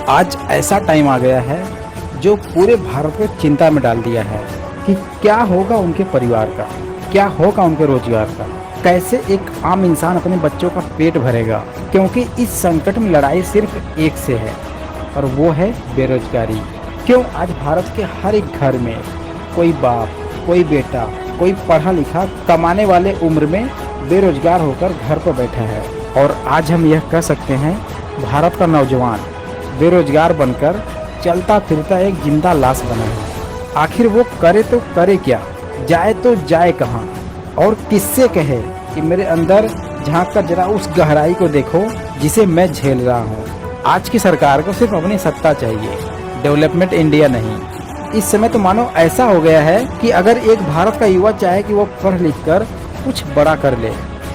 आज ऐसा टाइम आ गया है जो पूरे भारत को चिंता में डाल दिया है कि क्या होगा उनके परिवार का, क्या होगा उनके रोजगार का, कैसे एक आम इंसान अपने बच्चों का पेट भरेगा। क्योंकि इस संकट में लड़ाई सिर्फ एक से है और वो है बेरोजगारी। क्यों आज भारत के हर एक घर में कोई बाप, कोई बेटा, कोई पढ़ा लिखा कमाने वाले उम्र में बेरोजगार होकर घर पर बैठा है। और आज हम यह कह सकते हैं भारत का नौजवान बेरोजगार बनकर चलता फिरता एक जिंदा लाश बना है। आखिर वो करे तो करे क्या, जाए तो जाए कहाँ और किससे कहे कि मेरे अंदर झांक कर जरा उस गहराई को देखो जिसे मैं झेल रहा हूँ। आज की सरकार को सिर्फ अपनी सत्ता चाहिए, डेवलपमेंट इंडिया नहीं। इस समय तो मानो ऐसा हो गया है कि अगर एक भारत का युवा चाहे कि वो पढ़ लिख कर कुछ बड़ा कर ले,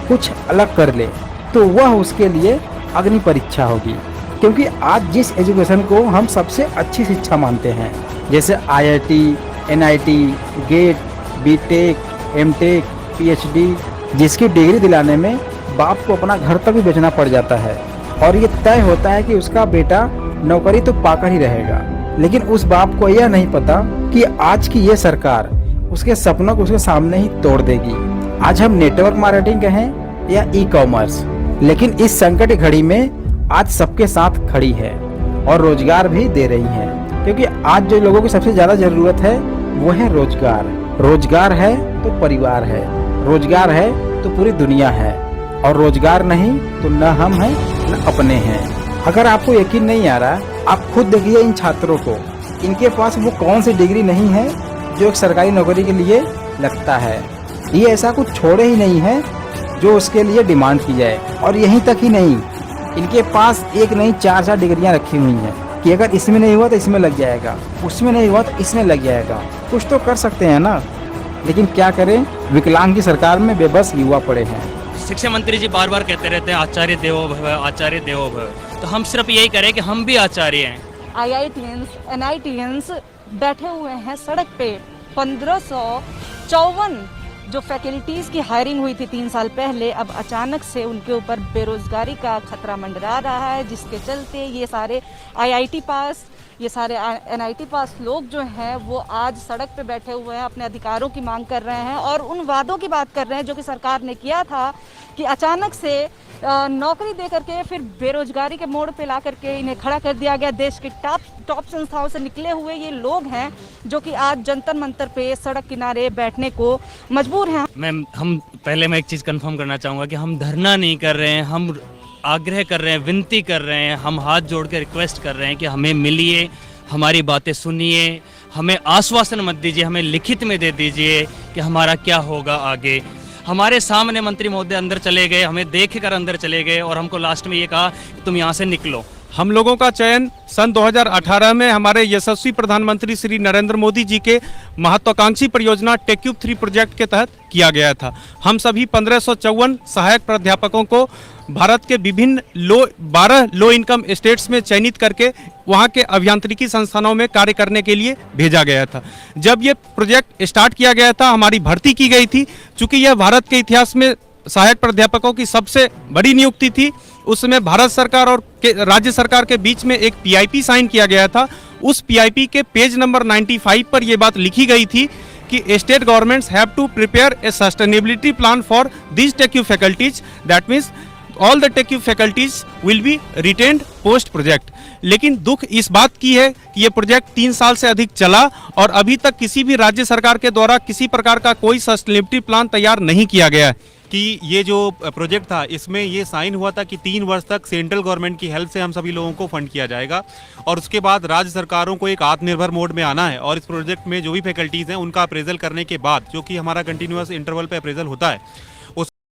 कुछ अलग कर ले, तो वह उसके लिए अग्नि परीक्षा होगी। क्योंकि आज जिस एजुकेशन को हम सबसे अच्छी शिक्षा मानते हैं, जैसे IIT, NIT, GATE, BTech, MTech, PhD, जिसकी डिग्री दिलाने में बाप को अपना घर तक भी बेचना पड़ जाता है और ये तय होता है कि उसका बेटा नौकरी तो पाकर ही रहेगा। लेकिन उस बाप को यह नहीं पता कि आज की ये सरकार उसके सपनों को उसके सामने ही तोड़ देगी। आज हम नेटवर्क मार्केटिंग कहें या ई-कॉमर्स, लेकिन इस संकट की घड़ी में आज सबके साथ खड़ी है और रोजगार भी दे रही है। क्योंकि आज जो लोगों की सबसे ज्यादा जरूरत है वो है रोजगार। रोजगार है तो परिवार है, रोजगार है तो पूरी दुनिया है, और रोजगार नहीं तो न हम हैं न अपने हैं। अगर आपको यकीन नहीं आ रहा, आप खुद देखिए इन छात्रों को, इनके पास वो कौन सी डिग्री नहीं है जो एक सरकारी नौकरी के लिए लगता है। ये ऐसा कुछ छोड़े ही नहीं है जो उसके लिए डिमांड की जाए। और यहीं तक ही नहीं, इनके पास एक नहीं 4 डिग्रियां रखी हुई हैं कि अगर इसमें नहीं हुआ तो इसमें लग जाएगा, उसमें नहीं हुआ तो इसमें लग जाएगा। कुछ तो कर सकते हैं ना, लेकिन क्या करें, विकलांग की सरकार में बेबस युवा पड़े हैं। शिक्षा मंत्री जी बार बार कहते रहते हैं आचार्य देवो भव, आचार्य देवो भव। तो हम सिर्फ यही करें कि हम भी आचार्य हैं। IITians, NITians बैठे हुए हैं सड़क पे। 1554 जो फैकल्टीज़ की हायरिंग हुई थी 3 साल पहले, अब अचानक से उनके ऊपर बेरोजगारी का खतरा मंडरा रहा है, जिसके चलते ये सारे IIT पास, ये सारे NIT पास लोग जो हैं वो आज सड़क पे बैठे हुए हैं, अपने अधिकारों की मांग कर रहे हैं और उन वादों की बात कर रहे हैं जो कि सरकार ने किया था कि अचानक से नौकरी दे करके फिर बेरोजगारी के मोड़ पे ला करके इन्हें खड़ा कर दिया गया। देश के टॉप संस्थाओं से निकले हुए ये लोग हैं जो कि आज जंतर मंतर पे सड़क किनारे बैठने को मजबूर हैं। मैं एक चीज़ कंफर्म करना चाहूँगा कि हम धरना नहीं कर रहे हैं, हम आग्रह कर रहे हैं, विनती कर रहे हैं, हम हाथ जोड़ के रिक्वेस्ट कर रहे हैं कि हमें मिलिए, हमारी बातें सुनिए, हमें आश्वासन मत दीजिए, हमें लिखित में दे दीजिए कि हमारा क्या होगा आगे। हमारे सामने मंत्री महोदय अंदर चले गए, हमें देख कर अंदर चले गए और हमको लास्ट में ये कहा कि तुम यहाँ से निकलो। हम लोगों का चयन सन 2018 में हमारे यशस्वी प्रधानमंत्री श्री नरेंद्र मोदी जी के महत्वाकांक्षी परियोजना टेक्यूब 3 प्रोजेक्ट के तहत किया गया था। हम सभी 1554 सहायक प्राध्यापकों को भारत के विभिन्न 12 लो इनकम स्टेट्स में चयनित करके वहां के अभियांत्रिकी संस्थानों में कार्य करने के लिए भेजा गया था। जब ये प्रोजेक्ट स्टार्ट किया गया था, हमारी भर्ती की गई थी। चूंकि यह भारत के इतिहास में सहायक प्राध्यापकों की सबसे बड़ी नियुक्ति थी, उसमें भारत सरकार और राज्य सरकार के बीच में एक PIP साइन किया गया था। उस PIP के पेज नंबर 95 पर यह बात लिखी गई थी कि state governments have to prepare a sustainability plan for this TEQIP faculties, that means all the TEQIP faculties will be retained post project. लेकिन दुख इस बात की है कि ये प्रोजेक्ट 3 साल से अधिक चला और अभी तक किसी भी राज्य सरकार के द्वारा किसी प्रकार का कोई सस्टेनेबिलिटी प्लान तैयार नहीं किया गया है। कि ये जो प्रोजेक्ट था इसमें ये साइन हुआ था कि 3 वर्ष तक सेंट्रल गवर्नमेंट की हेल्प से हम सभी लोगों को फंड किया जाएगा और उसके बाद राज्य सरकारों को एक आत्मनिर्भर मोड में आना है और इस प्रोजेक्ट में जो भी फैकल्टीज़ हैं उनका अप्रेजल करने के बाद, जो कि हमारा कंटिन्यूअस इंटरवल पे अप्रेजल होता है,